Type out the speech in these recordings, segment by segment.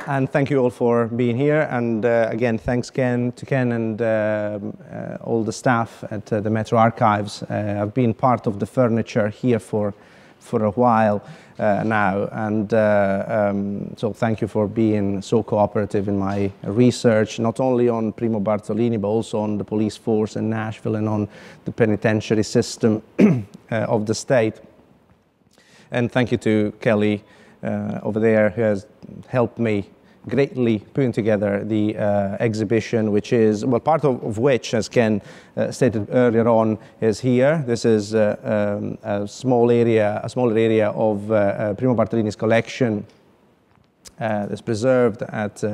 And thank you all for being here. And again, thanks to Ken and all the staff at the Metro Archives. I've been part of the furniture here for a while now, and so thank you for being so cooperative in my research, not only on Primo Bartolini, but also on the police force in Nashville and on the penitentiary system of the state. And thank you to Kelly over there, who has helped me greatly putting together the exhibition, which is, well, part of which, as Ken stated earlier on, is here. This is a smaller area of Primo Bartolini's collection that's preserved at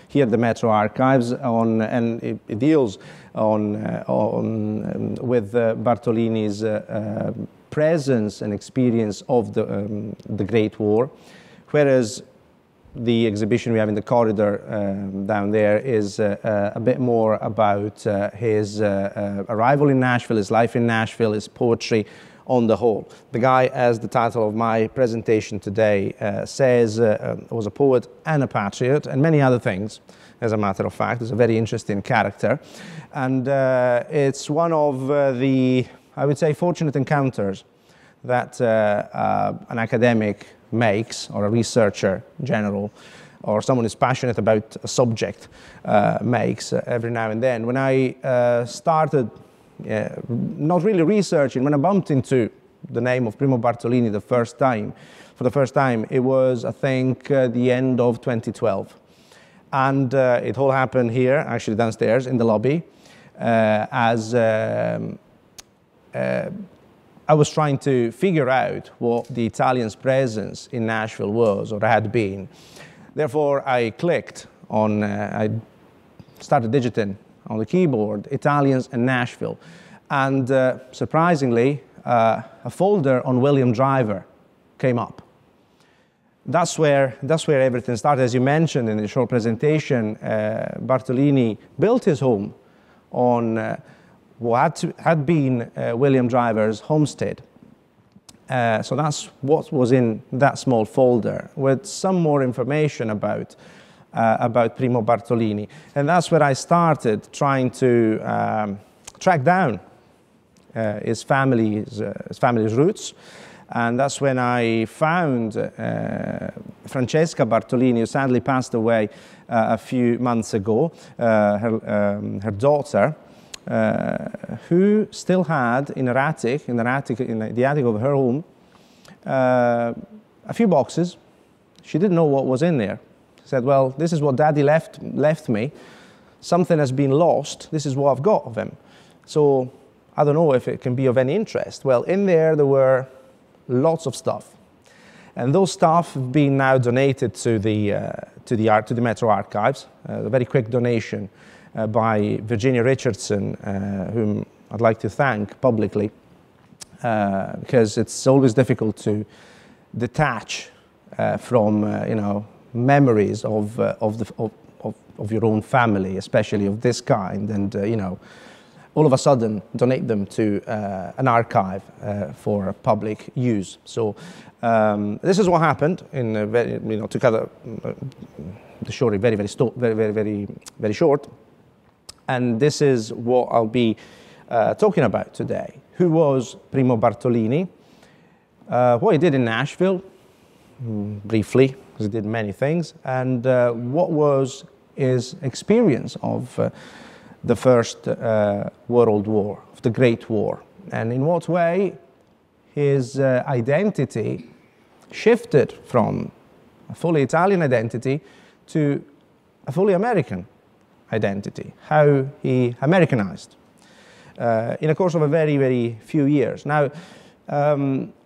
here at the Metro Archives, and it deals with Bartolini's presence and experience of the Great War, whereas the exhibition we have in the corridor down there is a bit more about his arrival in Nashville, his life in Nashville, his poetry on the whole. The guy, as the title of my presentation today says, was a poet and a patriot and many other things, as a matter of fact. He's a very interesting character. And it's one of the, I would say, fortunate encounters that an academic makes, or a researcher in general, or someone who's passionate about a subject makes every now and then. When I started not really researching, when I bumped into the name of Primo Bartolini for the first time, it was, I think, the end of 2012. And it all happened here, actually downstairs in the lobby, as I was trying to figure out what the Italians' presence in Nashville was, or had been. Therefore, I clicked on, I started digiting on the keyboard, Italians and Nashville. And surprisingly, a folder on William Driver came up. That's where everything started. As you mentioned in the short presentation, Bartolini built his home on what had been William Driver's homestead. So that's what was in that small folder, with some more information about Primo Bartolini. And that's where I started trying to track down his family's roots. And that's when I found Francesca Bartolini, who sadly passed away a few months ago, her daughter, who still had in the attic of her home a few boxes. She didn't know what was in there. She said, well, this is what Daddy left me. Something has been lost. This is what I've got of him. So I don't know if it can be of any interest. Well, in there were lots of stuff. And those stuff have been now donated to the Metro Archives. A very quick donation by Virginia Richardson, whom I'd like to thank publicly, because it's always difficult to detach from memories of your own family, especially of this kind, and all of a sudden donate them to an archive for public use. So this is what happened in to cut the story very short. And this is what I'll be talking about today. Who was Primo Bartolini? What he did in Nashville, briefly, because he did many things, and what was his experience of the First World War, of the Great War, and in what way his identity shifted from a fully Italian identity to a fully American identity, how he Americanized in a course of a very few years. Now,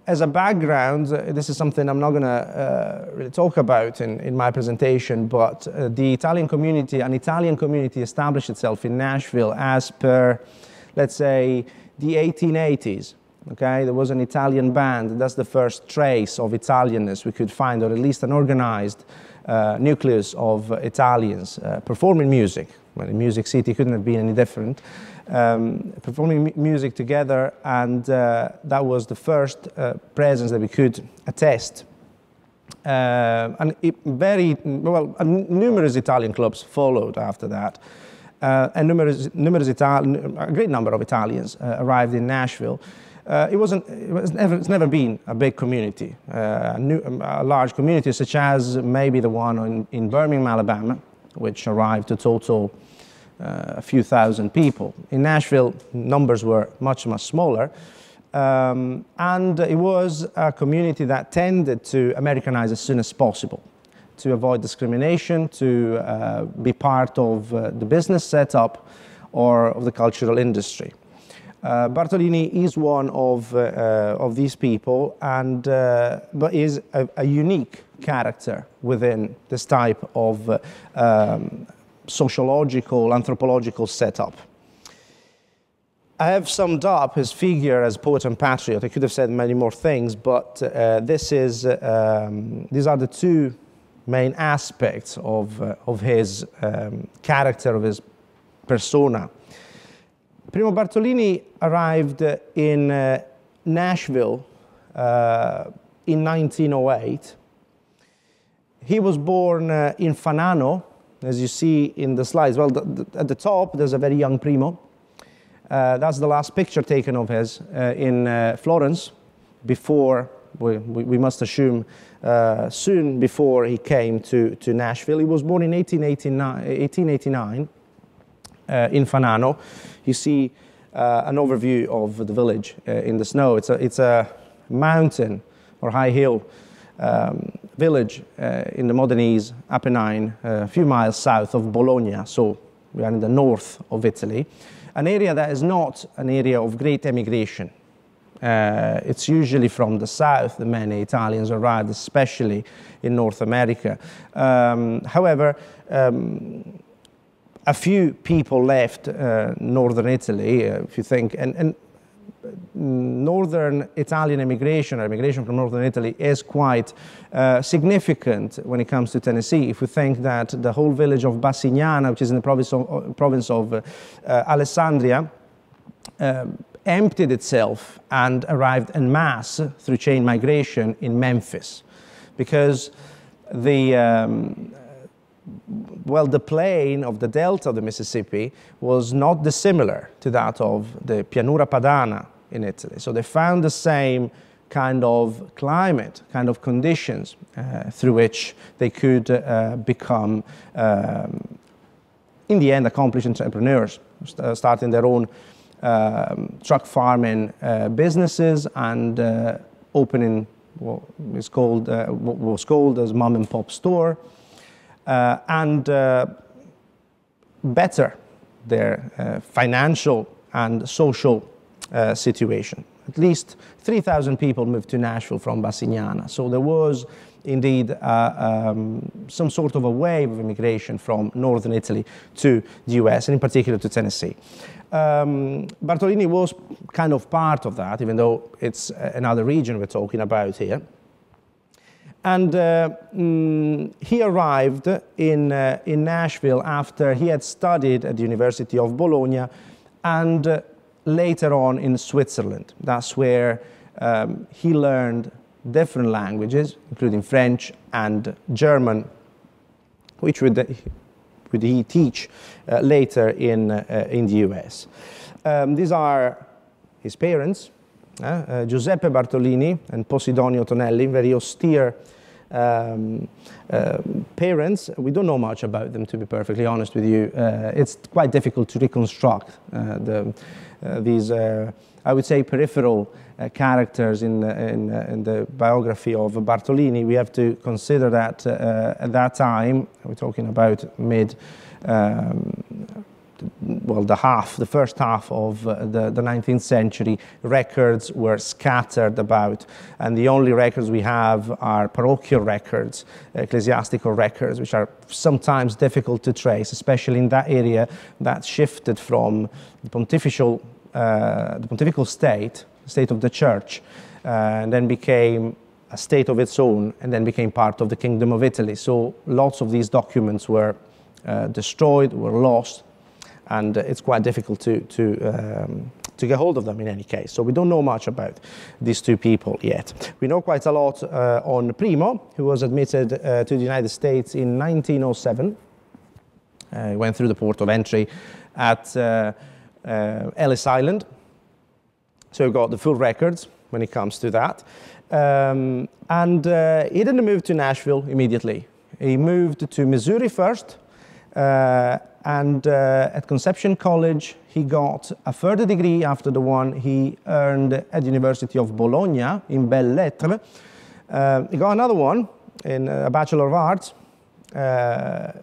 as a background, this is something I'm not going to really talk about in my presentation, but the Italian community, an Italian community established itself in Nashville as per, let's say, the 1880s. Okay, there was an Italian band. That's the first trace of Italianness we could find, or at least an organized nucleus of Italians performing music. Well, in Music City couldn't have been any different. Performing music together, and that was the first presence that we could attest And numerous Italian clubs followed after that. And a great number of Italians arrived in Nashville. It's never been a big community, a large community such as maybe the one in Birmingham, Alabama, which arrived to total a few thousand people. In Nashville, numbers were much, much smaller. And it was a community that tended to Americanize as soon as possible, to avoid discrimination, to be part of the business setup or of the cultural industry. Bartolini is one of these people, and but is a unique character within this type of sociological, anthropological setup. I have summed up his figure as poet and patriot. I could have said many more things, but these are the two main aspects of his character, of his persona. Primo Bartolini arrived in Nashville in 1908. He was born in Fanano, as you see in the slides. Well, at the top, there's a very young Primo. That's the last picture taken of his in Florence, before, we must assume, soon before he came to Nashville. He was born in 1889 in Fanano. You see an overview of the village in the snow. It's a mountain or high hill village in the Modenese Apennine, a few miles south of Bologna, so we are in the north of Italy. An area that is not an area of great emigration. It's usually from the south that many Italians arrived, especially in North America. However, a few people left northern Italy, if you think, and northern Italian immigration, or immigration from northern Italy, is quite significant when it comes to Tennessee. If we think that the whole village of Bassignana, which is in the province of Alessandria, emptied itself and arrived en masse through chain migration in Memphis, because the plain of the delta of the Mississippi was not dissimilar to that of the Pianura Padana in Italy. So they found the same kind of climate, kind of conditions through which they could become, in the end, accomplished entrepreneurs, starting their own truck farming businesses and opening what was called as mom and pop store. And better their financial and social situation. At least 3,000 people moved to Nashville from Bassignana. So there was indeed some sort of a wave of immigration from northern Italy to the US, and in particular to Tennessee. Bartolini was kind of part of that, even though it's another region we're talking about here. And he arrived in Nashville after he had studied at the University of Bologna and later on in Switzerland. That's where he learned different languages, including French and German, which would he teach later in the US. These are his parents, Giuseppe Bartolini and Posidonio Tonelli, very austere parents. We don't know much about them, to be perfectly honest with you. It's quite difficult to reconstruct these, I would say, peripheral characters in the biography of Bartolini. We have to consider that at that time, we're talking about the first half of the 19th century, records were scattered about, and the only records we have are parochial records, ecclesiastical records, which are sometimes difficult to trace, especially in that area that shifted from the pontifical state of the church, and then became a state of its own, and then became part of the Kingdom of Italy. So lots of these documents were destroyed, were lost, and it's quite difficult to to get hold of them in any case. So we don't know much about these two people yet. We know quite a lot on Primo, who was admitted to the United States in 1907. He went through the port of entry at Ellis Island. So we got the full records when it comes to that. He didn't move to Nashville immediately. He moved to Missouri first, and at Conception College, he got a further degree after the one he earned at the University of Bologna in Belles Lettres. He got another one in a Bachelor of Arts the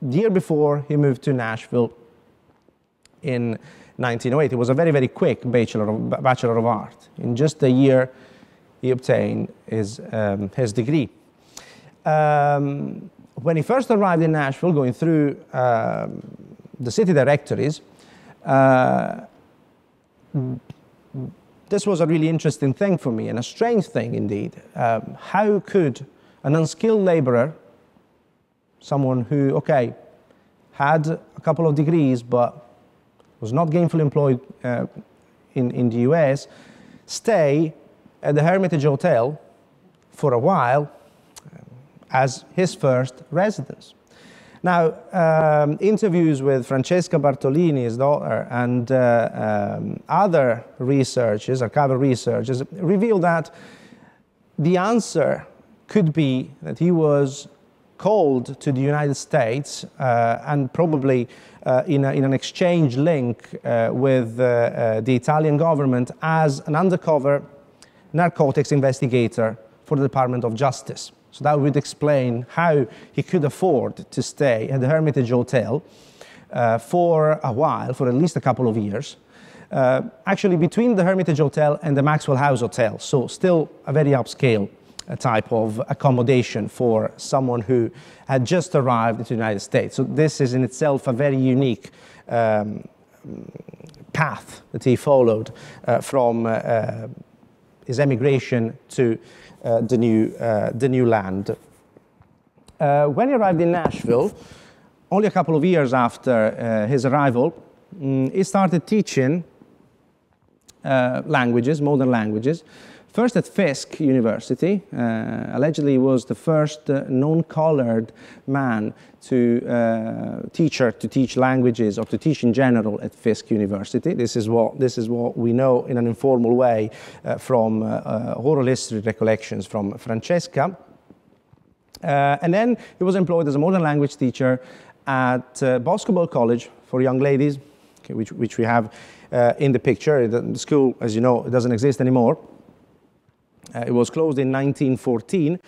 year before he moved to Nashville in 1908. It was a very, very quick Bachelor of Arts. In just a year, he obtained his degree. When he first arrived in Nashville, going through the city directories, this was a really interesting thing for me, and a strange thing indeed. How could an unskilled laborer, someone who, okay, had a couple of degrees but was not gainfully employed in the US, stay at the Hermitage Hotel for a while as his first residence? Now, interviews with Francesca Bartolini, his daughter, and other researchers, archival researchers, reveal that the answer could be that he was called to the United States and probably in an exchange link with the Italian government as an undercover narcotics investigator for the Department of Justice. So that would explain how he could afford to stay at the Hermitage Hotel for a while, for at least a couple of years, actually between the Hermitage Hotel and the Maxwell House Hotel, so still a very upscale type of accommodation for someone who had just arrived into the United States. So this is in itself a very unique path that he followed from his emigration to the new land. When he arrived in Nashville, only a couple of years after his arrival, he started teaching languages, modern languages, first at Fisk University. Allegedly, he was the first non-colored man to teach languages or to teach in general at Fisk University. This is what we know in an informal way from oral history recollections from Francesca. And then he was employed as a modern language teacher at Boscobel College for young ladies, okay, which we have in the picture. The school, as you know, it doesn't exist anymore. It was closed in 1914,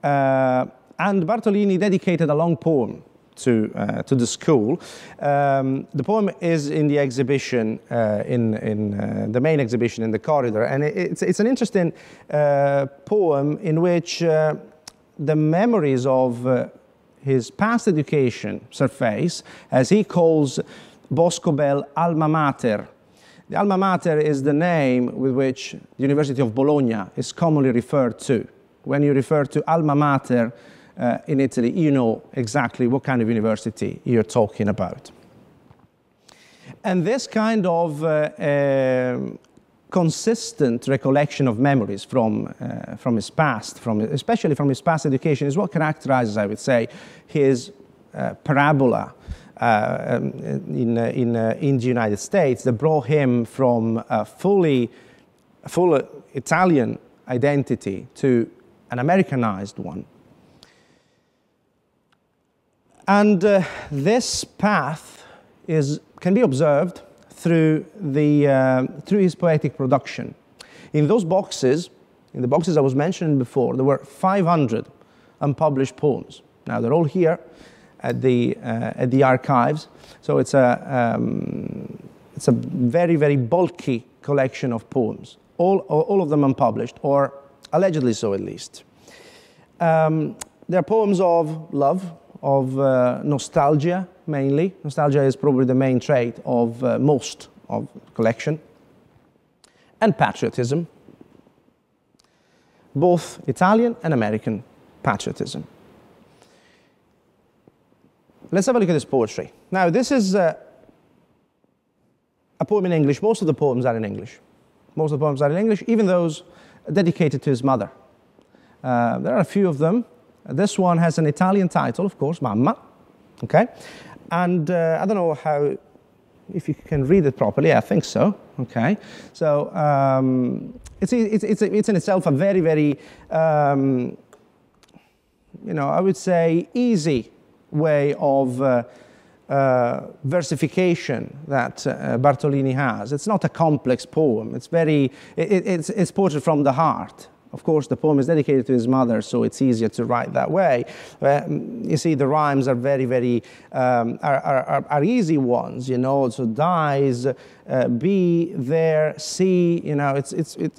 and Bartolini dedicated a long poem to the school. The poem is in the exhibition, in the main exhibition in the corridor, and it's an interesting poem in which the memories of his past education surface, as he calls Boscobel alma mater. The alma mater is the name with which the University of Bologna is commonly referred to. When you refer to alma mater in Italy, you know exactly what kind of university you're talking about. And this kind of consistent recollection of memories from his past, especially from his past education, is what characterizes, I would say, his parabola in the United States that brought him from a full Italian identity to an Americanized one. And this path can be observed through his poetic production. In those boxes, in the boxes I was mentioning before, there were 500 unpublished poems. Now they're all here at the archives, so it's a very, very bulky collection of poems, all of them unpublished, or allegedly so at least. They're poems of love, of nostalgia mainly. Nostalgia is probably the main trait of most of the collection, and patriotism, both Italian and American patriotism. Let's have a look at this poetry. Now, this is a poem in English. Most of the poems are in English. Most of the poems are in English, even those dedicated to his mother. There are a few of them. This one has an Italian title, of course, Mamma. Okay, and I don't know if you can read it properly. I think so. Okay, so it's in itself a very, very I would say easy way of versification that Bartolini has. It's not a complex poem. It's poetry from the heart. Of course, the poem is dedicated to his mother, so it's easier to write that way. You see, the rhymes are very, very are easy ones. So dies, be, there, see.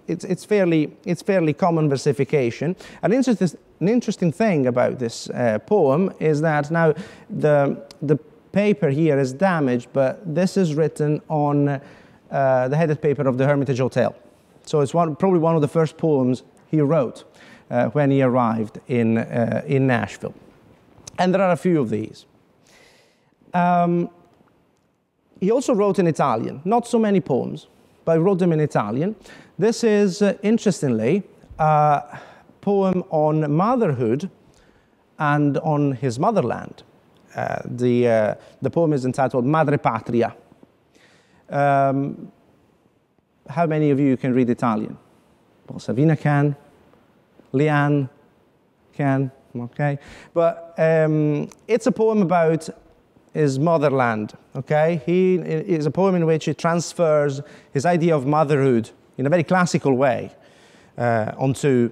It's fairly common versification. An interesting thing about this poem is that now the paper here is damaged, but this is written on the headed paper of the Hermitage Hotel. So it's probably one of the first poems he wrote when he arrived in Nashville. And there are a few of these. He also wrote in Italian. Not so many poems, but he wrote them in Italian. This is, interestingly, a poem on motherhood and on his motherland. The poem is entitled Madre Patria. How many of you can read Italian? Well, Savina can, Leanne can, okay? But it's a poem about his motherland, okay? It's a poem in which he transfers his idea of motherhood in a very classical way onto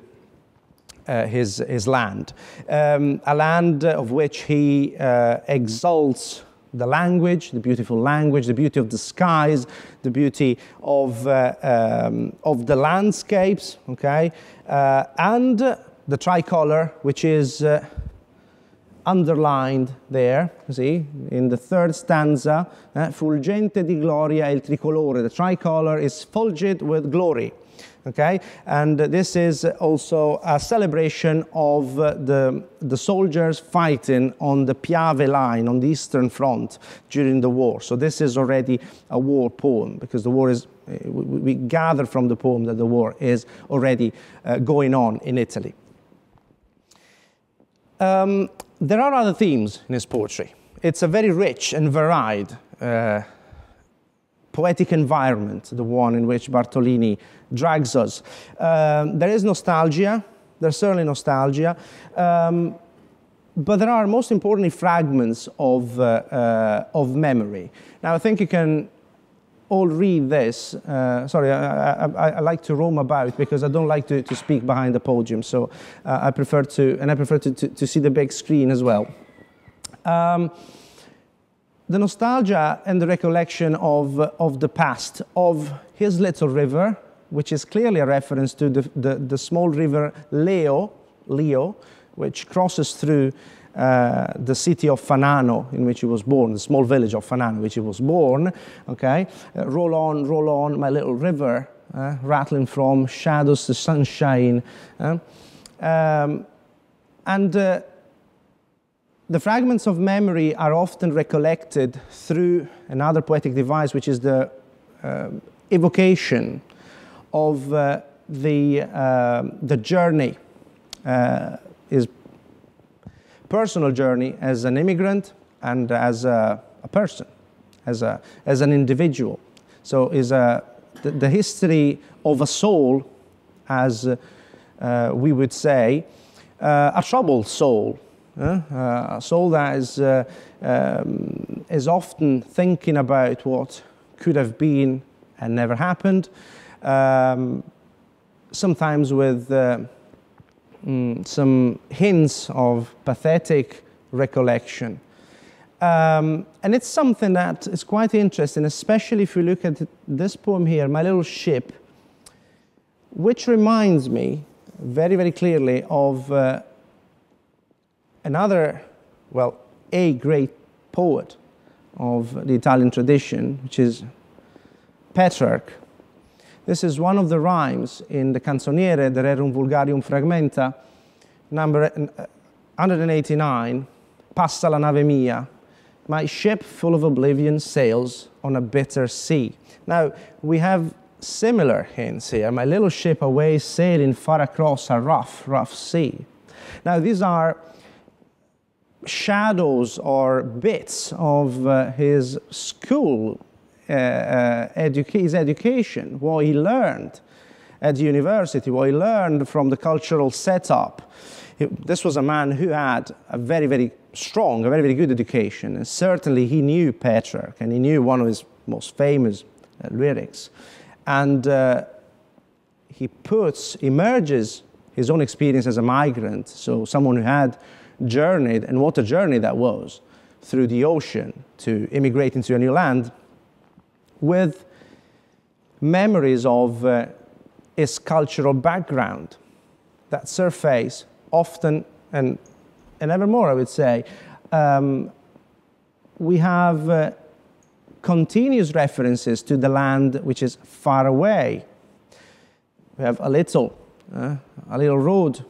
his land. A land of which he exalts the language, the beautiful language, the beauty of the skies, the beauty of the landscapes, okay? And the tricolor, which is underlined there, you see, in the third stanza, fulgente di gloria il tricolore. The tricolor is fulgid with glory. Okay, and this is also a celebration of the soldiers fighting on the Piave line on the Eastern Front during the war. So this is already a war poem, because the war is, we gather from the poem that the war is already going on in Italy. There are other themes in his poetry. It's a very rich and varied poetic environment, the one in which Bartolini drags us. There is nostalgia, there's certainly nostalgia, but there are, most importantly, fragments of memory. Now, I think you can all read this. Sorry, I like to roam about because I don't like to speak behind the podium, so I prefer to see the big screen as well. The nostalgia and the recollection of the past, of his little river, which is clearly a reference to the small river Leo, which crosses through the city of Fanano, in which he was born, the small village of Fanano, in which he was born. Okay, roll on, my little river, rattling from shadows to sunshine, the fragments of memory are often recollected through another poetic device, which is the evocation of the journey, his personal journey as an immigrant and as a person, as an individual. So is the history of a soul, as we would say, a troubled soul. A soul that is often thinking about what could have been and never happened, sometimes with some hints of pathetic recollection. And it's something that is quite interesting, especially if you look at this poem here, My Little Ship, which reminds me very, very clearly of another, well, a great poet of the Italian tradition, which is Patriot. This is one of the rhymes in the Canzoniere, Der Rerum Vulgarium Fragmenta, number 189, Passa la nave mia, my ship full of oblivion sails on a bitter sea. Now, we have similar hints here. My little ship away sailing far across a rough, rough sea. Now, these are shadows or bits of his school, his education, what he learned at the university, what he learned from the cultural setup. This was a man who had a very, very strong, a very, very good education, and certainly he knew Patriot, and he knew one of his most famous lyrics. And he merges his own experience as a migrant, so someone who had journeyed, and what a journey that was, through the ocean to immigrate into a new land, with memories of his cultural background that surface often, and evermore, I would say. We have continuous references to the land which is far away. We have a little road,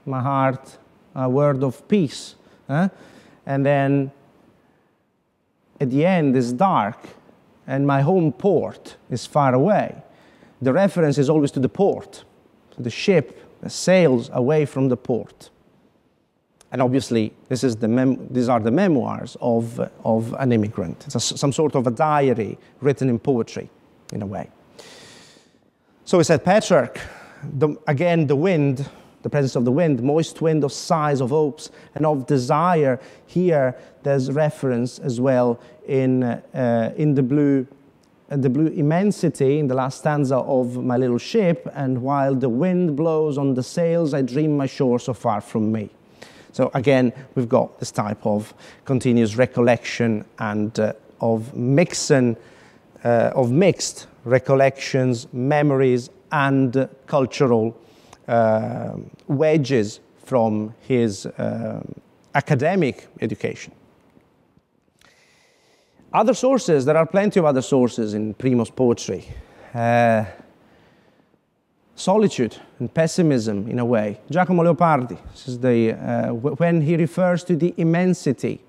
my heart, a word of peace. And then at the end is dark, and my home port is far away. The reference is always to the port, to the ship that sails away from the port. And obviously, these are the memoirs of an immigrant. It's some sort of a diary written in poetry, in a way. So we said Patriarch, again, the wind, the presence of the wind, moist wind of sighs, of hopes, and of desire. Here, there's reference as well in the blue immensity, in the last stanza of My Little Ship, and while the wind blows on the sails, I dream my shore so far from me. So again, we've got this type of continuous recollection and of mixed recollections, memories, and cultural wedges from his academic education. Other sources, there are plenty of other sources in Primo's poetry. Solitude and pessimism, in a way. Giacomo Leopardi, this is when he refers to the immensity,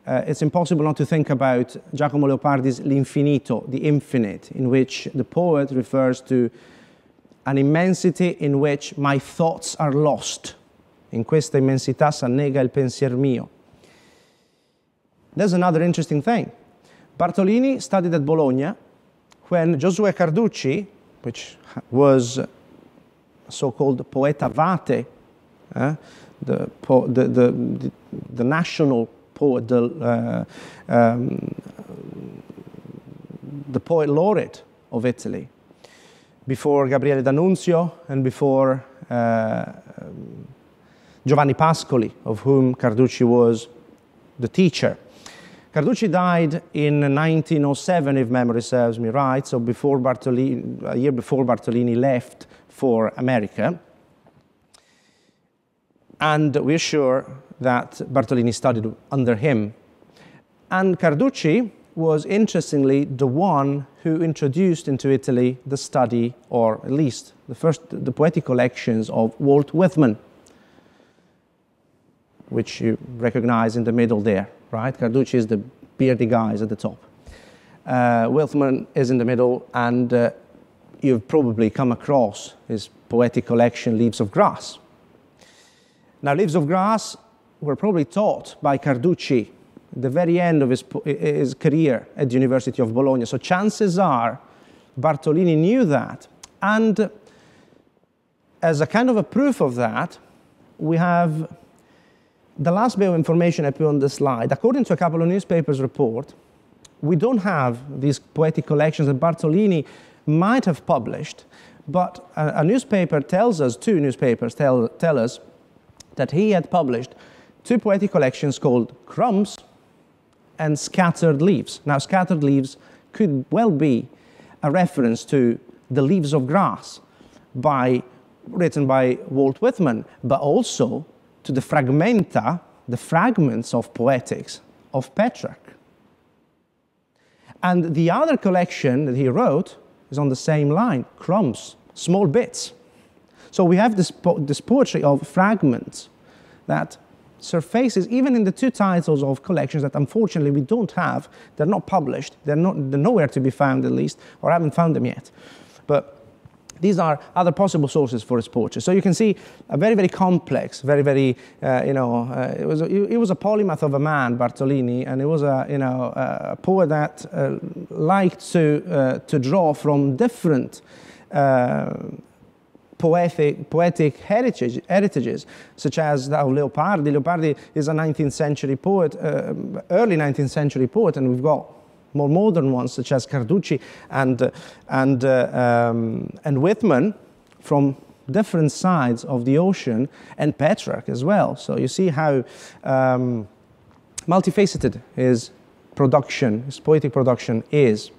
it's impossible not to think about Giacomo Leopardi's L'Infinito, the infinite, in which the poet refers to an immensity in which my thoughts are lost. In questa immensità s'annega il pensier mio. There's another interesting thing. Bartolini studied at Bologna when Giosuè Carducci, which was a so-called poeta vate, the national poet, the poet laureate of Italy, before Gabriele D'Annunzio and before Giovanni Pascoli, of whom Carducci was the teacher. Carducci died in 1907, if memory serves me right, so before Bartolini, a year before Bartolini left for America. And we're sure that Bartolini studied under him. And Carducci was, interestingly, the one who introduced into Italy the study, or at least the poetic collections of Walt Whitman, which you recognize in the middle there, right? Carducci is the beardy guys at the top. Whitman is in the middle, and you've probably come across his poetic collection, Leaves of Grass. Now, Leaves of Grass were probably taught by Carducci at the very end of his career at the University of Bologna. So chances are Bartolini knew that. And as a kind of a proof of that, we have the last bit of information I put on the slide. According to a couple of newspapers' report, we don't have these poetic collections that Bartolini might have published, but a newspaper tells us, two newspapers tell us that he had published two poetic collections called Crumbs and Scattered Leaves. Now, Scattered Leaves could well be a reference to the Leaves of Grass written by Walt Whitman, but also to the fragmenta, the fragments of poetics of Petrarch. And the other collection that he wrote is on the same line, Crumbs, small bits. So we have this poetry of fragments that surfaces, even in the two titles of collections that unfortunately we don't have. They're not published. They're nowhere to be found, at least, or I haven't found them yet. But these are other possible sources for his portrait. So you can see a very, very complex, very, very, it was a polymath of a man, Bartolini, and it was a poet that liked to draw from different poetic heritages, such as that of Leopardi. Leopardi is a 19th century poet, early 19th century poet, and we've got more modern ones such as Carducci and Whitman from different sides of the ocean, and Petrarch as well. So you see how multifaceted his production, his poetic production is.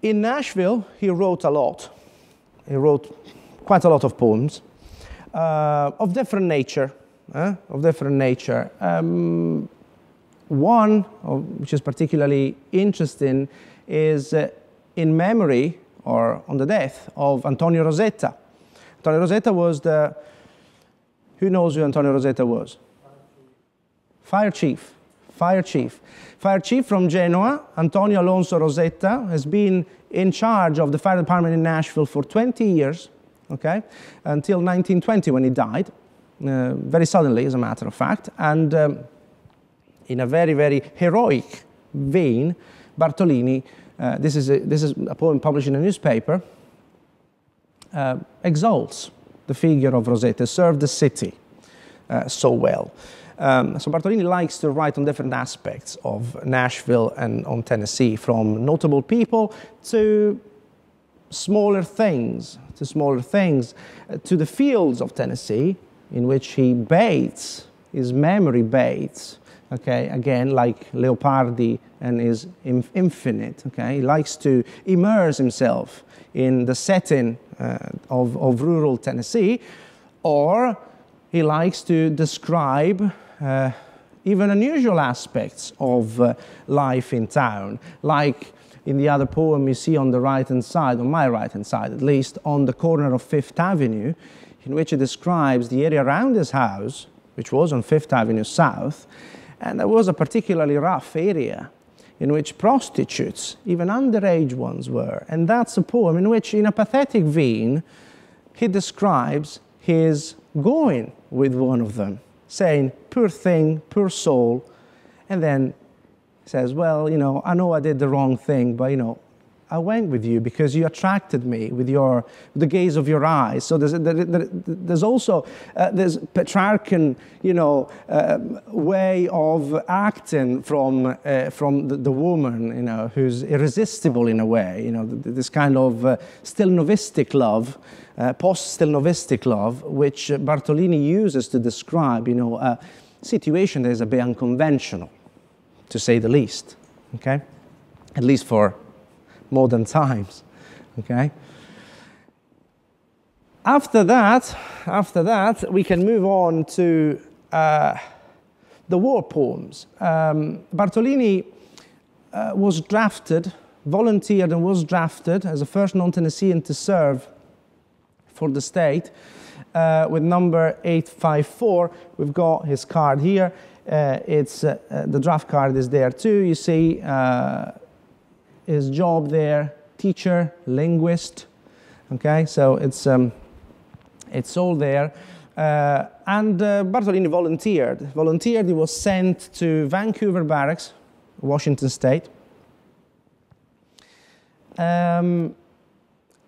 In Nashville, he wrote a lot. He wrote quite a lot of poems of different nature. One, which is particularly interesting, is in memory or on the death of Antonio Rosetta. Antonio Rosetta was the, who knows who Antonio Rosetta was? Fire chief. Fire chief. Fire chief from Genoa, Antonio Alonso Rosetta, has been in charge of the fire department in Nashville for 20 years, okay, until 1920 when he died, very suddenly, as a matter of fact, and in a very, very heroic vein, Bartolini, this is a poem published in a newspaper, exalts the figure of Rosetta, served the city so well. So Bartolini likes to write on different aspects of Nashville and on Tennessee, from notable people to smaller things, to the fields of Tennessee, in which he bathes, his memory bathes. Okay, again, like Leopardi and his Infinite, okay? He likes to immerse himself in the setting of rural Tennessee, or he likes to describe even unusual aspects of life in town, like in the other poem you see on the right-hand side, on my right-hand side at least, on the corner of Fifth Avenue, in which he describes the area around his house, which was on Fifth Avenue South, and that was a particularly rough area in which prostitutes, even underage ones, were. And that's a poem in which, in a pathetic vein, he describes his going with one of them, saying, poor thing, poor soul, and then says, well, you know I did the wrong thing, but, I went with you because you attracted me with the gaze of your eyes. So there's also this Petrarchan, way of acting from the woman, who's irresistible in a way. This kind of still novistic love, post-still novistic love, which Bartolini uses to describe, a situation that is a bit unconventional, to say the least. Okay, at least for modern times, okay? After that, we can move on to the war poems. Bartolini was drafted, volunteered and was drafted as the first non-Tennessean to serve for the state with number 854. We've got his card here. The draft card is there too. You see his job there, teacher, linguist, okay, so it's all there. And Bartolini volunteered, he was sent to Vancouver Barracks, Washington State. And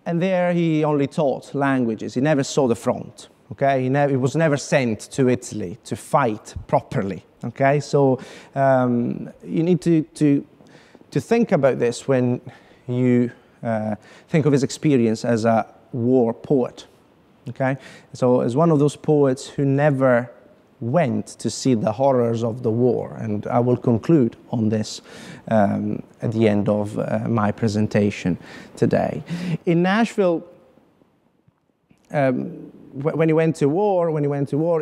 there he only taught languages, he never saw the front, okay, he was never sent to Italy to fight properly, okay, so you need to think about this when you think of his experience as a war poet, okay? So as one of those poets who never went to see the horrors of the war, and I will conclude on this at the end of my presentation today. In Nashville, when he went to war,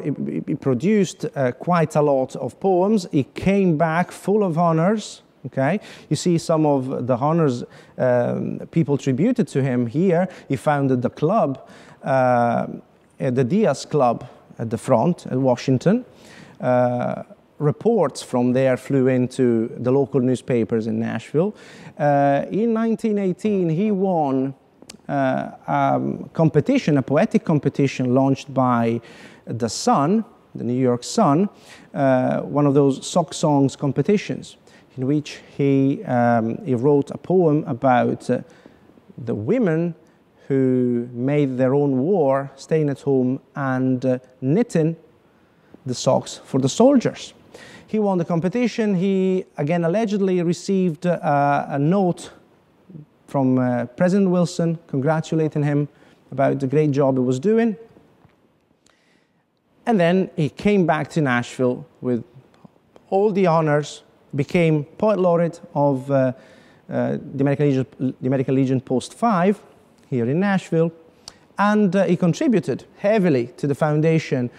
he produced quite a lot of poems. He came back full of honors. Okay, you see some of the honors people tributed to him here. He founded the club, the Diaz Club, at the front at Washington. Reports from there flew into the local newspapers in Nashville. In 1918, he won a competition, a poetic competition launched by the Sun, the New York Sun, one of those sock songs competitions, in which he wrote a poem about the women who made their own war, staying at home and knitting the socks for the soldiers. He won the competition. He, again, allegedly received a note from President Wilson congratulating him about the great job he was doing. And then he came back to Nashville with all the honors, became Poet Laureate of the American Legion Post 5 here in Nashville, and he contributed heavily to the foundation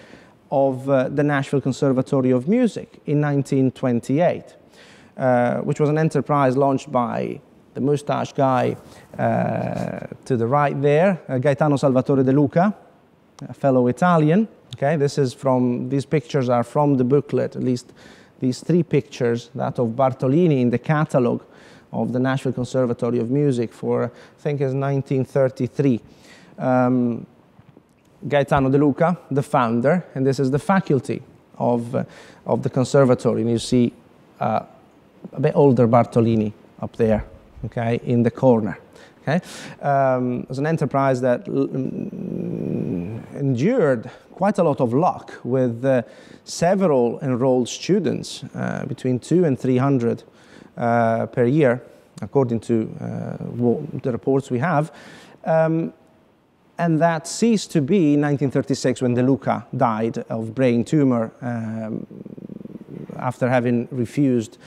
of the Nashville Conservatory of Music in 1928, which was an enterprise launched by the mustache guy to the right there, Gaetano Salvatore De Luca, a fellow Italian. Okay, these pictures are from the booklet, at least these three pictures, that of Bartolini in the catalog of the Nashville Conservatory of Music for, I think it's 1933. Gaetano De Luca, the founder, and this is the faculty of the conservatory. And you see a bit older Bartolini up there, okay, in the corner. Okay, it was an enterprise that endured quite a lot of luck with several enrolled students, between 200 and 300 per year, according to the reports we have. And that ceased to be in 1936 when De Luca died of brain tumor after having refused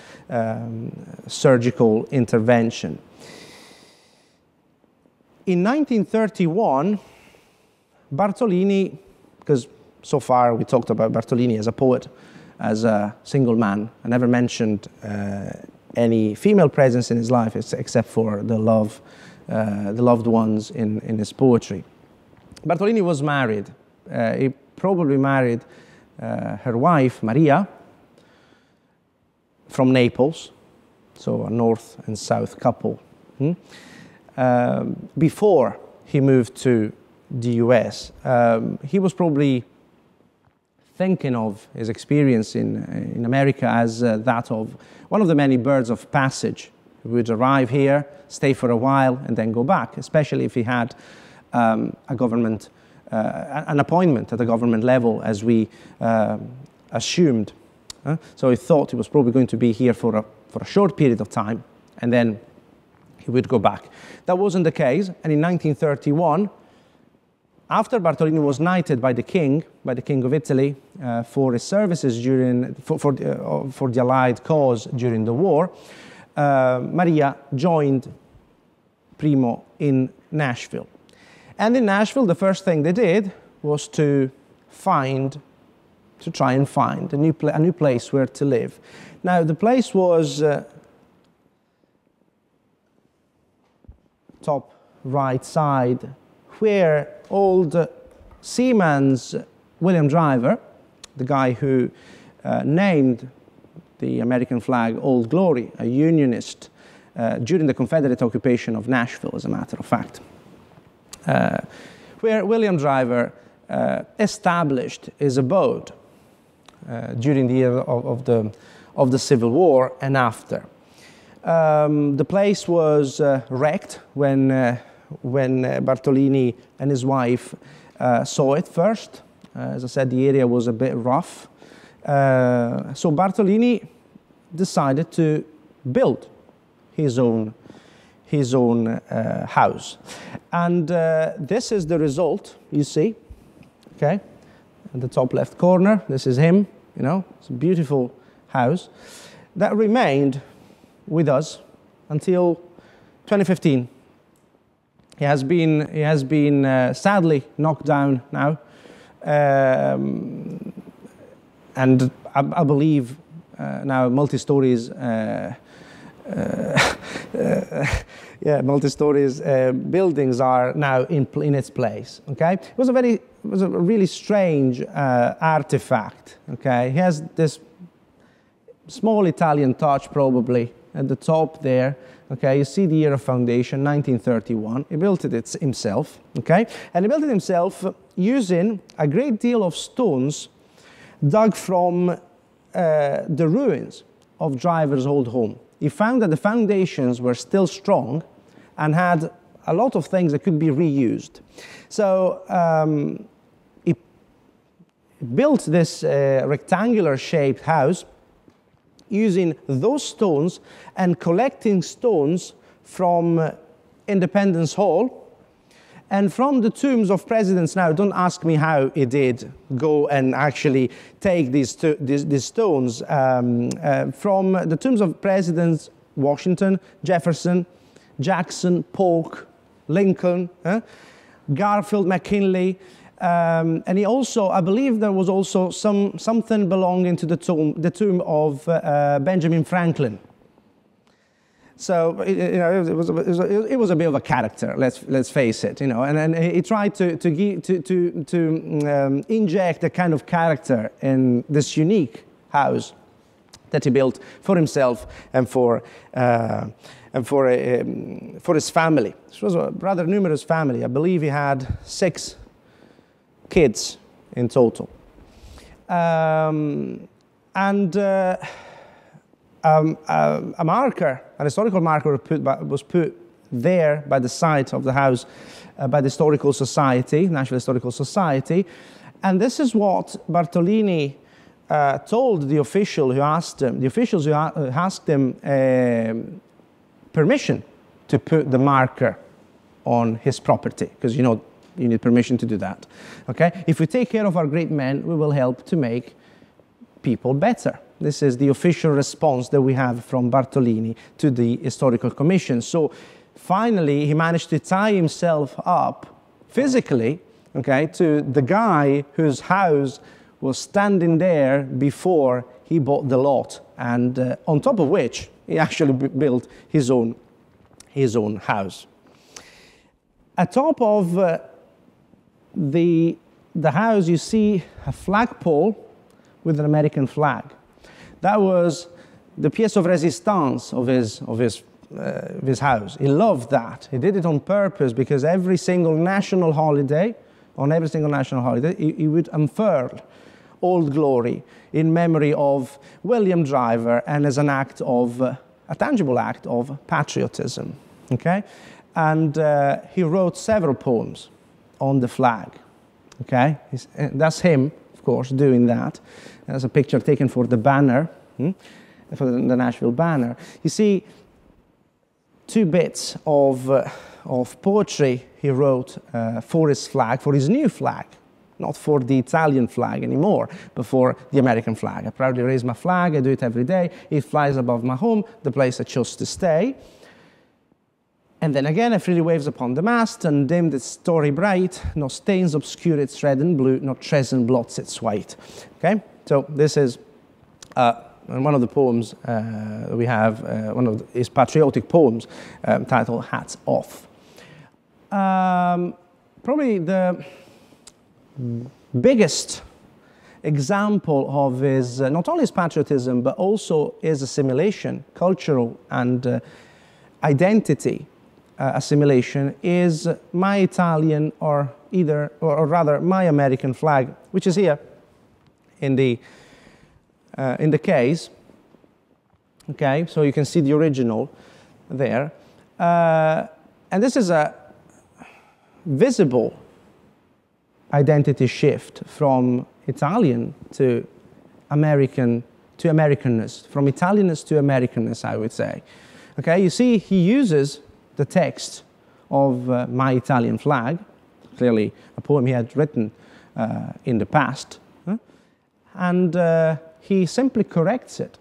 surgical intervention. In 1931, Bartolini, because so far we talked about Bartolini as a poet, as a single man, I never mentioned any female presence in his life except for the loved ones in his poetry. Bartolini was married. He probably married her wife, Maria, from Naples, so a north and south couple, before he moved to the US. He was probably thinking of his experience in America as that of one of the many birds of passage who would arrive here, stay for a while, and then go back, especially if he had an appointment at the government level, as we assumed. So he thought he was probably going to be here for a short period of time, and then he would go back. That wasn't the case, and in 1931, after Bartolini was knighted by the King of Italy, for his services for the Allied cause during the war, Maria joined Primo in Nashville. And in Nashville, the first thing they did was to try and find a new place where to live. Now, the place was top right side, where old seaman's William Driver, the guy who named the American flag Old Glory, a Unionist, during the Confederate occupation of Nashville, as a matter of fact, where William Driver established his abode during the year of the Civil War and after. The place was wrecked when Bartolini and his wife saw it first. As I said, the area was a bit rough. So Bartolini decided to build his own house. And this is the result, you see, okay? In the top left corner, this is him, you know, it's a beautiful house that remained with us until 2015. He has been sadly knocked down now, and I believe now multi-stories multi-stories buildings are now in its place. Okay, it was a really strange artifact. Okay, he has this small Italian touch probably at the top there. Okay, you see the year of foundation, 1931. He built it himself. Okay, and he built it himself using a great deal of stones dug from the ruins of Driver's old home. He found that the foundations were still strong and had a lot of things that could be reused. So he built this rectangular shaped house using those stones and collecting stones from Independence Hall and from the tombs of presidents. Now, don't ask me how he did go and actually take these stones from the tombs of presidents Washington, Jefferson, Jackson, Polk, Lincoln, Garfield, McKinley, and he also, I believe there was also something belonging to the tomb of Benjamin Franklin. So you know, it was a bit of a character. Let's face it. You know, and he tried to inject a kind of character in this unique house that he built for himself and for his family. This was a rather numerous family. I believe he had 6 kids in total, a marker, an historical marker was put there by the side of the house by the Historical Society, Nashville Historical Society, and this is what Bartolini told the official who asked him. The officials who asked him permission to put the marker on his property, because you know you need permission to do that. Okay, if we take care of our great men, we will help to make people better. This is the official response that we have from Bartolini to the Historical Commission. So finally, he managed to tie himself up physically, okay, to the guy whose house was standing there before he bought the lot, and on top of which he actually built his own house. Atop of the house, you see a flagpole with an American flag. That was the pièce of résistance of his house. He loved that. He did it on purpose because every single national holiday, he would unfurl Old Glory in memory of William Driver and as an act of, a tangible act of patriotism. Okay? And he wrote several poems on the flag. Okay? That's him, of course, doing that. There's a picture taken for the banner, for the Nashville banner. You see 2 bits of poetry he wrote for his flag, for his new flag, not for the Italian flag anymore, but for the American flag. I proudly raise my flag, I do it every day. It flies above my home, the place I chose to stay. And then again, I freely waves upon the mast, and dimmed its story bright, no stains obscure its red and blue, no treason blots its white. Okay, so this is one of the poems we have, one of his patriotic poems, titled Hats Off. Probably the biggest example of his, not only his patriotism, but also his assimilation, cultural and identity assimilation, is my Italian, or rather my American flag, which is here in the case. Okay, so you can see the original there, and this is a visible identity shift from Italian to American to Americanness, from Italianness to Americanness, I would say. Okay, you see he uses the text of My Italian Flag, clearly a poem he had written in the past, and he simply corrects it.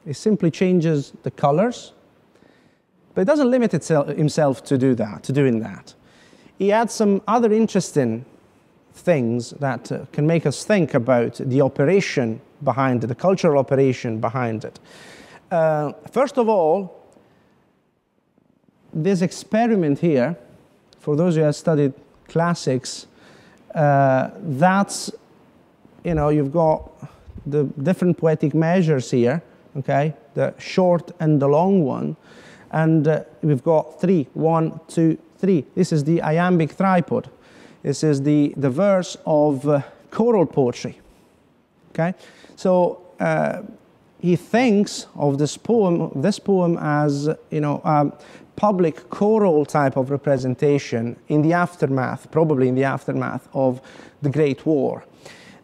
He simply changes the colors, but it doesn't limit himself to doing that. He adds some other interesting things that can make us think about the operation behind it, the cultural operation behind it. First of all, this experiment here, for those who have studied classics, that's, you've got the different poetic measures here, okay, the short and the long one, and we've got 3, 1, 2, 3. This is the iambic tripod. This is the verse of choral poetry, okay? So he thinks of this poem as, a public choral type of representation in the aftermath, probably in the aftermath of the Great War.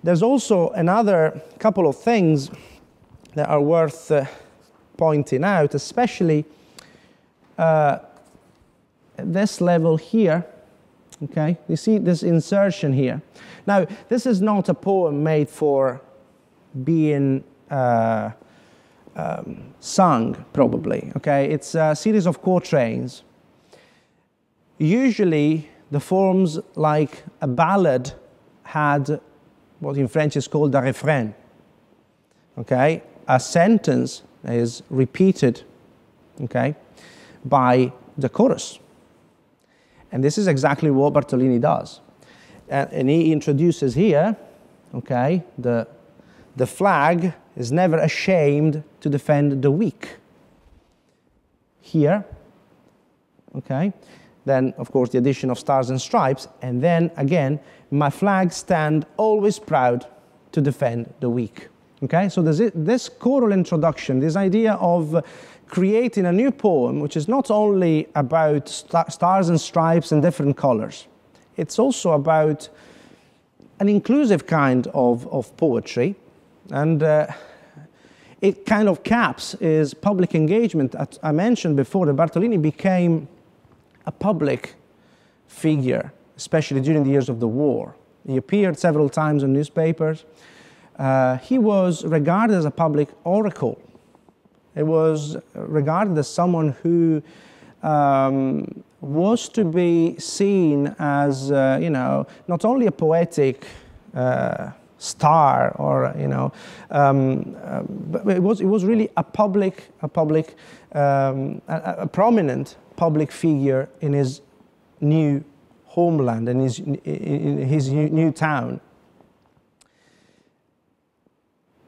There's also another couple of things that are worth pointing out, especially at this level here, okay? You see this insertion here. Now, this is not a poem made for being sung, probably, okay? It's a series of quatrains. Usually, the forms like a ballad had what in French is called a refrain, okay? A sentence is repeated, okay, by the chorus. And this is exactly what Bartolini does. And he introduces here, okay, the flag is never ashamed to defend the weak. Here, okay, then of course the addition of stars and stripes, and then again, my flag stand always proud to defend the weak. Okay, so there's this choral introduction, this idea of creating a new poem, which is not only about stars and stripes and different colors, it's also about an inclusive kind of poetry, and it kind of caps his public engagement. I mentioned before that Bartolini became a public figure, especially during the years of the war. He appeared several times in newspapers. He was regarded as a public oracle. It was regarded as someone who was to be seen as, not only a poetic star, or but it was really a prominent public figure in his new homeland and in his new town.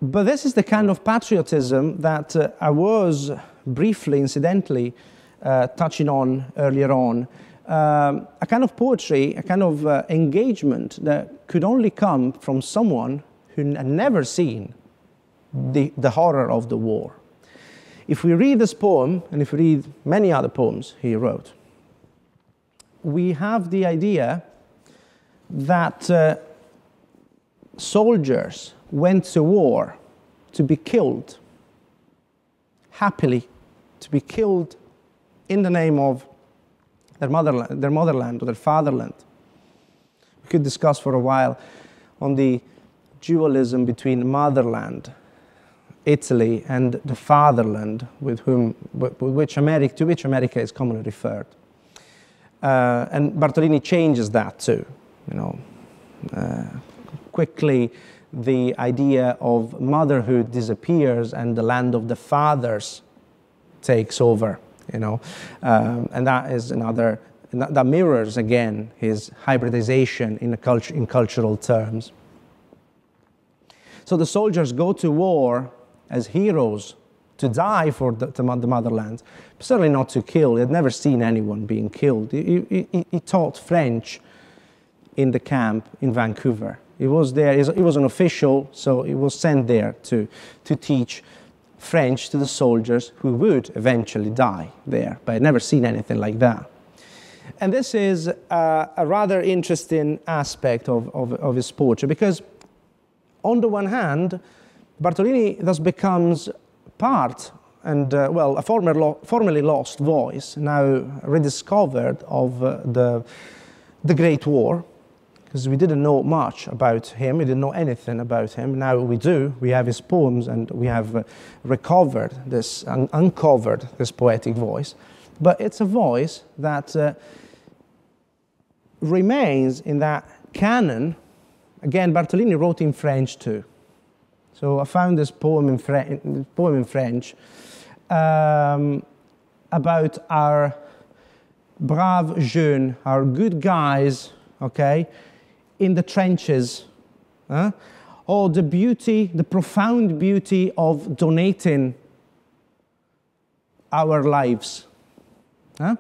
But this is the kind of patriotism that I was briefly, incidentally, touching on earlier on. A kind of poetry, a kind of engagement that could only come from someone who had never seen the horror of the war. If we read this poem, and if we read many other poems he wrote, we have the idea that soldiers went to war to be killed, happily, to be killed in the name of their motherland or their fatherland. We could discuss for a while on the dualism between motherland, Italy, and the fatherland, to which America is commonly referred. And Bartolini changes that too, quickly. The idea of motherhood disappears and the land of the fathers takes over, and that is another, that mirrors again his hybridization in cultural terms. So the soldiers go to war as heroes to die for the motherland, certainly not to kill. He had never seen anyone being killed. He taught French in the camp in Vancouver. He was there, he was an official, so he was sent there to teach French to the soldiers who would eventually die there, but I'd never seen anything like that. And this is a rather interesting aspect of his poetry, because on the one hand, Bartolini thus becomes part, and a formerly lost voice, now rediscovered of the Great War, because we didn't know much about him, we didn't know anything about him. Now we do, we have his poems, and we have recovered this, uncovered this poetic voice. But it's a voice that remains in that canon. Again, Bartolini wrote in French too. So I found this poem in French, about our brave jeunes, our good guys, okay, in the trenches, or the beauty, the profound beauty of donating our lives. À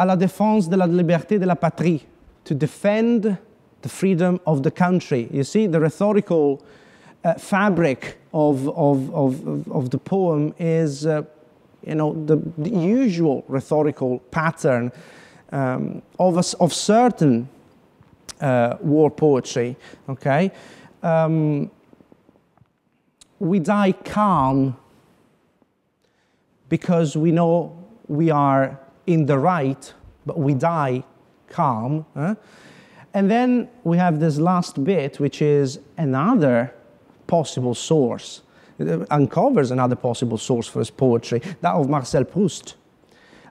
la défense de la liberté de la patrie, to defend the freedom of the country. You see, the rhetorical fabric of the poem is, you know, the usual rhetorical pattern of certain war poetry. Okay, we die calm because we know we are in the right, but we die calm. And then we have this last bit, which is another possible source. It uncovers another possible source for his poetry, that of Marcel Proust.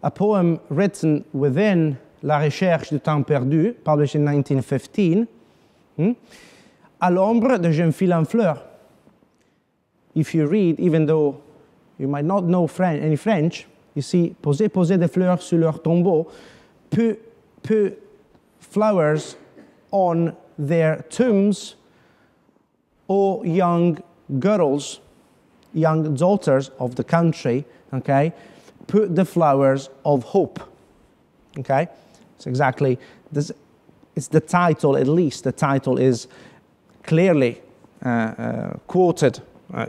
A poem written within La Recherche du Temps Perdu, published in 1915, À l'ombre de jeunes filles en fleurs. If you read, even though you might not know any French, you see, poser des fleurs sur leur tombeau, put flowers on their tombs, O young girls, young daughters of the country, okay, put the flowers of hope, okay? It's exactly this. It's the title, at least the title is clearly quoted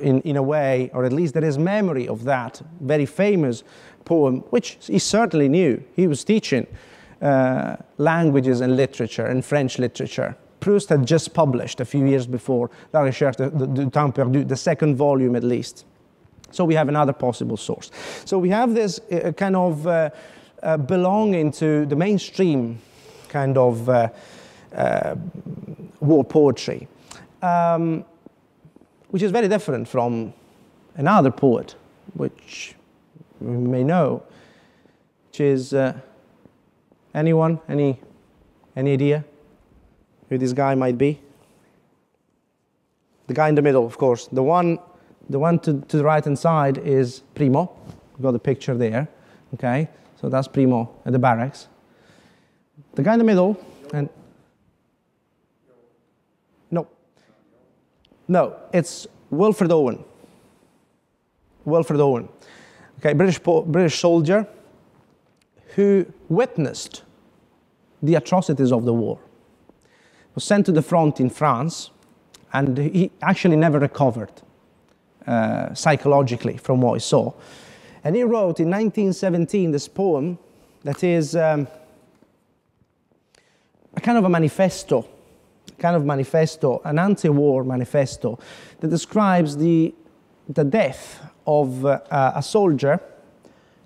in a way, or at least there is memory of that very famous poem, which he certainly knew. He was teaching languages and literature, and French literature. Proust had just published a few years before La Recherche du Temps Perdu, the second volume at least. So we have another possible source. So we have this kind of belonging to the mainstream kind of war poetry, which is very different from another poet, which we may know, which is anyone, any idea who this guy might be? The guy in the middle, of course. The one to the right-hand side is Primo. We've got the picture there, okay? So that's Primo at the barracks. The guy in the middle, and no, it's Wilfred Owen. Wilfred Owen, okay, British soldier who witnessed the atrocities of the war. Was sent to the front in France, and he actually never recovered psychologically from what he saw. And he wrote in 1917 this poem that is a kind of a manifesto, an anti-war manifesto that describes the death of a soldier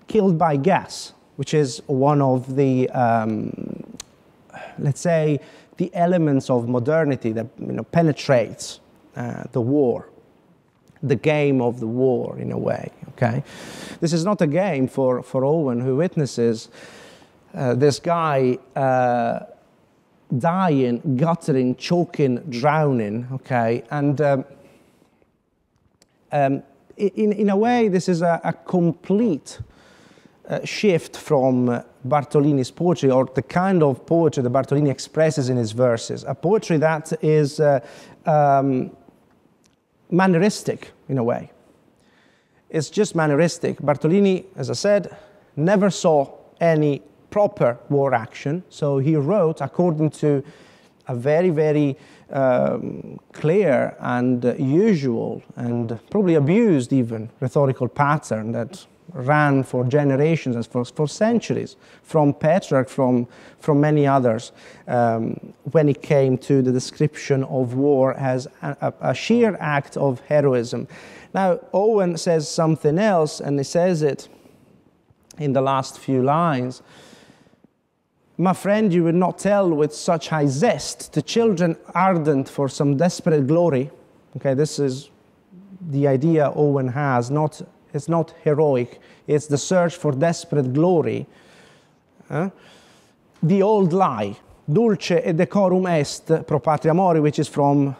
killed by gas, which is one of the, let's say, the elements of modernity that penetrates the war, the game of the war in a way. Okay, this is not a game for Owen, who witnesses this guy dying, guttering, choking, drowning. Okay, and in a way, this is a complete shift from Bartolini's poetry, or the kind of poetry that Bartolini expresses in his verses. A poetry that is manneristic in a way. It's just manneristic. Bartolini, as I said, never saw any proper war action, so he wrote according to a very, very clear and usual and probably abused even rhetorical pattern that ran for generations and for centuries, from Patriot, from many others, when it came to the description of war as a sheer act of heroism. Now, Owen says something else, and he says it in the last few lines. My friend, you would not tell with such high zest to children ardent for some desperate glory. Okay, this is the idea Owen has, it's not heroic, it's the search for desperate glory. The old lie, dulce et decorum est pro patria mori, which is from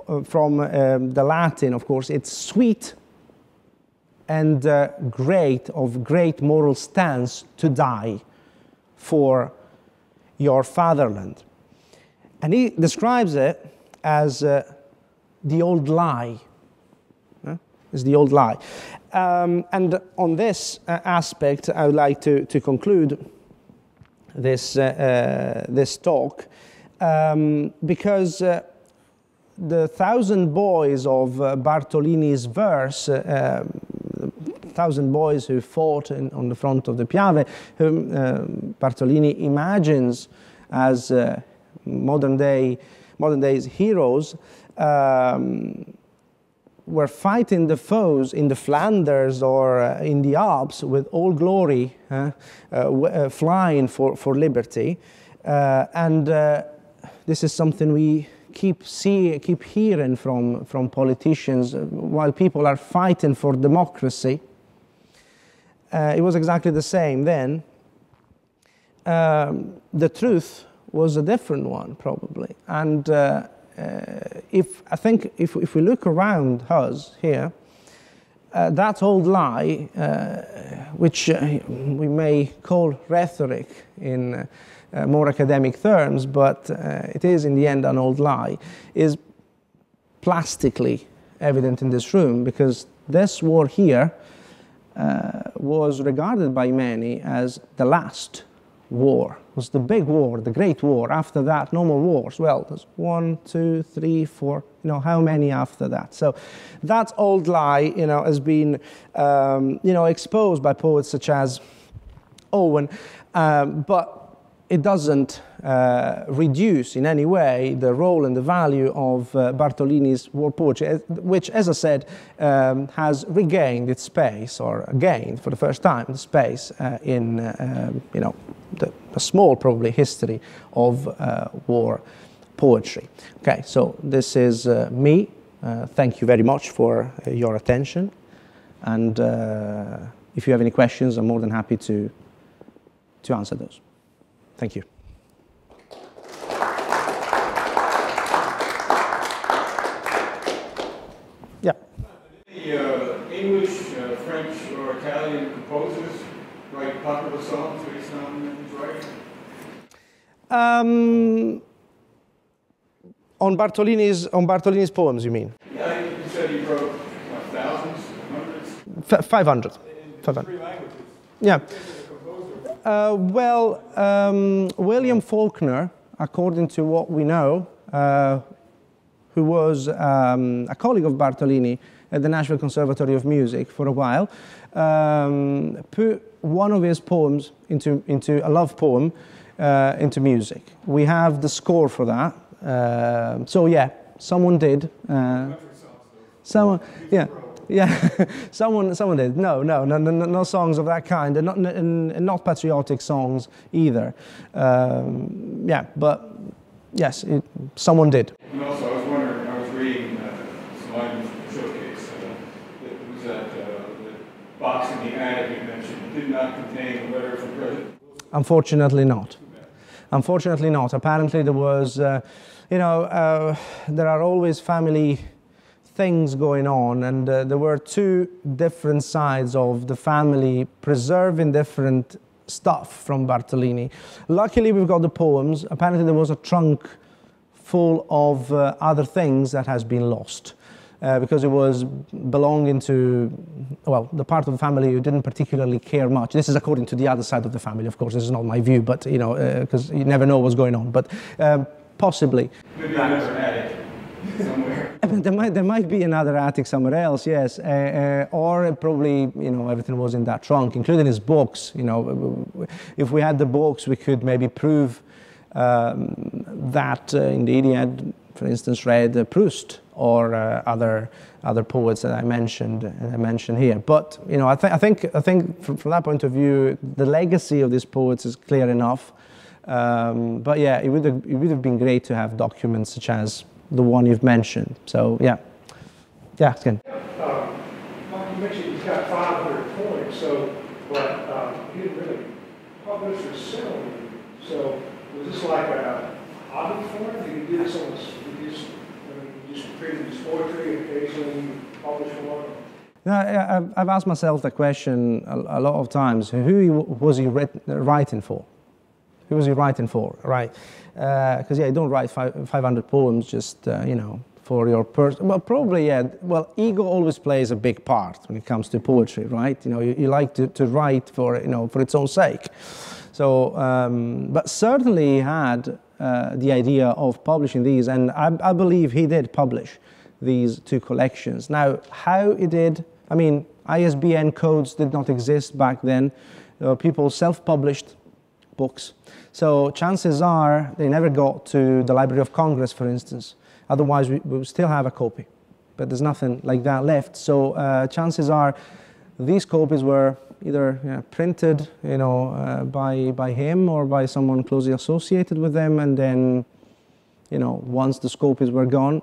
the Latin, of course. It's sweet and great moral stance to die for your fatherland. And he describes it as the old lie. Is the old lie. And on this aspect, I would like to conclude this, this talk, because the 1,000 boys of Bartolini's verse, 1,000 boys who fought on the front of the Piave, whom Bartolini imagines as modern day's heroes, were fighting the foes in the Flanders or in the Alps with all glory, flying for liberty. And this is something we keep hearing from politicians while people are fighting for democracy. It was exactly the same then. The truth was a different one, probably. And I think if we look around us here, that old lie, which we may call rhetoric in more academic terms, but it is in the end an old lie, is plastically evident in this room, because this war here was regarded by many as the last war. It was the big war, the great war. After that, no more wars. Well, there's 1, 2, 3, 4, how many after that? So that old lie, has been, exposed by poets such as Owen, but it doesn't reduce in any way the role and the value of Bartolini's war poetry, which, as I said, has regained its space, or gained for the first time the space in, a small, probably, history of war poetry. Okay, so this is me. Thank you very much for your attention. And if you have any questions, I'm more than happy to answer those. Thank you. Yeah. Any English, French, or Italian composers write popular songs based on his writing? On Bartolini's poems, you mean? Yeah, you said he wrote thousands, hundreds. 500. 500. 3 languages. Yeah. William Faulkner, according to what we know, who was a colleague of Bartolini at the Nashville Conservatory of Music for a while, put one of his poems into a love poem into music. We have the score for that. So yeah, someone did. Someone, yeah. Yeah, someone did. No songs of that kind, and not patriotic songs either. Yeah, but yes, someone did. And also, I was wondering, I was reading some items from the showcase. It was that the box in the attic you mentioned did not contain a letter from President Wilson. Unfortunately not. Unfortunately not. Apparently there was, there are always family things going on, and there were 2 different sides of the family preserving different stuff from Bartolini. Luckily we've got the poems. Apparently there was a trunk full of other things that has been lost because it was belonging to, well, the part of the family who didn't particularly care much. This is according to the other side of the family, of course. This is not my view, but because you never know what's going on, but possibly. Maybe another attic somewhere. There might be another attic somewhere else, yes, or probably everything was in that trunk, including his books. If we had the books, we could maybe prove that indeed he had, for instance, read Proust or other poets that I mentioned here. But I think from that point of view, the legacy of these poets is clear enough. But yeah, it would have been great to have documents such as the one you've mentioned. So yeah, Ken. You mentioned he's got 500 points, but he didn't really publish or sell them. So was this like a hobby for him? Did he do this on his, just created his poetry and occasionally publish one? I've asked myself the question a lot of times. Was he writing for? Who was he writing for, right? Because yeah, you don't write 500 poems just, you know, for your person. Well, probably, yeah. Well, ego always plays a big part when it comes to poetry, right? You know, you like to write for, you know, for its own sake. So, but certainly he had the idea of publishing these, and I believe he did publish these two collections. Now, how he did, I mean, ISBN codes did not exist back then. People self-published books. So chances are they never got to the Library of Congress, for instance. Otherwise, we would still have a copy. But there's nothing like that left. So chances are these copies were either printed, you know, by him or by someone closely associated with them. And then, you know, once the copies were gone,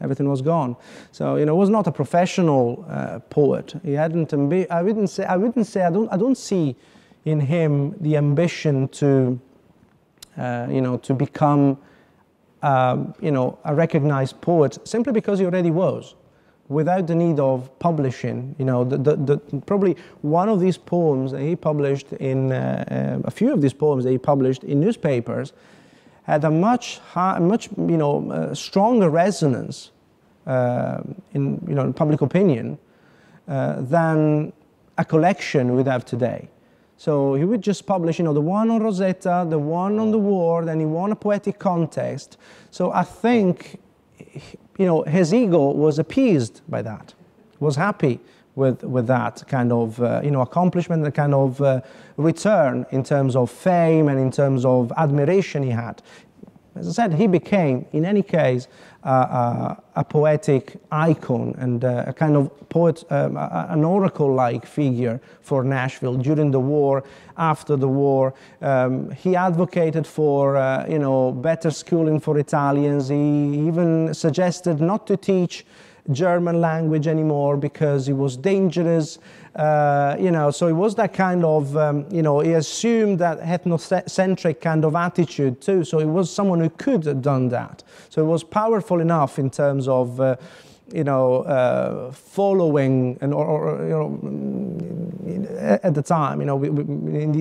everything was gone. So, you know, he was not a professional poet. He hadn't. I don't see in him the ambition to, you know, to become, you know, a recognized poet simply because he already was, without the need of publishing. You know, probably one of these poems that he published in, a few of these poems that he published in newspapers had a much you know, stronger resonance in, you know, in public opinion than a collection would have today. So he would just publish, you know, the one on Rosetta, the one on the war, then he won a poetic contest. So I think, you know, his ego was appeased by that, was happy with that kind of, you know, accomplishment, the kind of return in terms of fame and in terms of admiration he had. As I said, he became, in any case, a poetic icon and a kind of poet, an oracle-like figure for Nashville during the war, after the war. He advocated for, you know, better schooling for Italians. He even suggested not to teach German language anymore because it was dangerous. You know, so it was that kind of, you know, he assumed that ethnocentric kind of attitude too. So he was someone who could have done that. So he was powerful enough in terms of, you know, following and or you know, at the time, you know, in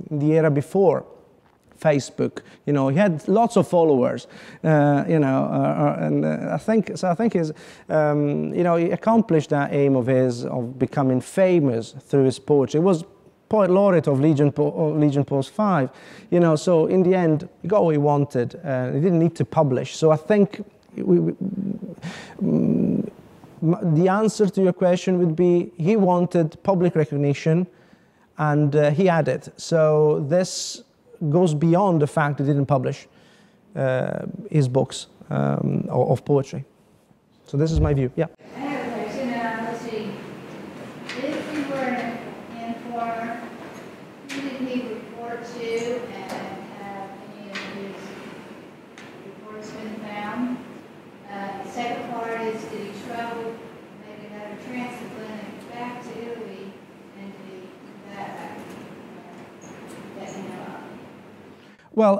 the era before Facebook, you know, he had lots of followers, you know, and I think his, you know, he accomplished that aim of his of becoming famous through his poetry. He was Poet Laureate of Legion Post 5, you know, so in the end, he got what he wanted. He didn't need to publish. So I think the answer to your question would be he wanted public recognition, and he had it. So this goes beyond the fact that he didn't publish his books of poetry. So this is my view. Yeah. I have a question. Let's see. If you were an informer, who did he report to, and have any of his reports been found? The second part is, did he travel, maybe have a transatlantic back to Italy, and did he come back? That you know of? Well,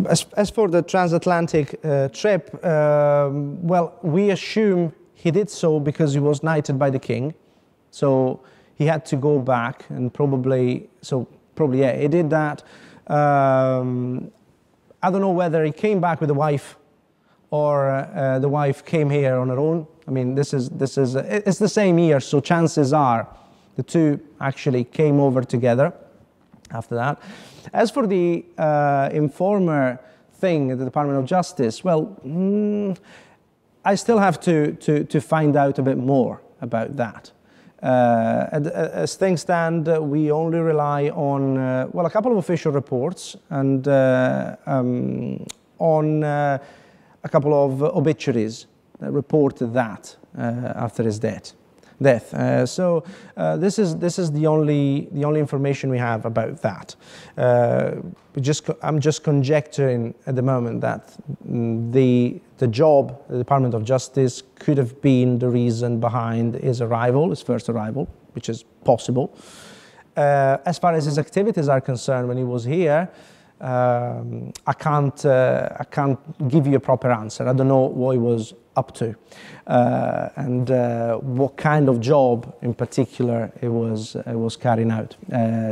as for the transatlantic trip, well, we assume he did so because he was knighted by the king. So he had to go back and probably, yeah, he did that. I don't know whether he came back with a wife or the wife came here on her own. I mean, it's the same year, so chances are the two actually came over together after that. As for the informer thing at the Department of Justice, well, I still have to find out a bit more about that. As things stand, we only rely on, well, a couple of official reports and on a couple of obituaries that reported that after his death. So this is the only information we have about that. I'm just conjecturing at the moment that the job, the Department of Justice, could have been the reason behind his arrival, his first arrival, which is possible. As far as his activities are concerned, when he was here, I can't give you a proper answer. I don't know what he was up to, and what kind of job in particular it was carrying out.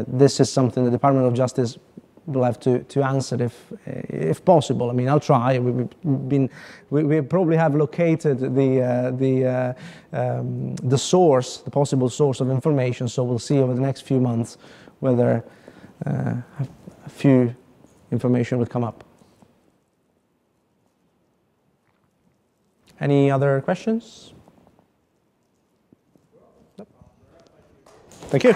This is something the Department of Justice will have to answer if possible. I mean, I'll try. We probably have located the source, the possible source of information. So we'll see over the next few months whether a few information will come up. Any other questions? Thank you.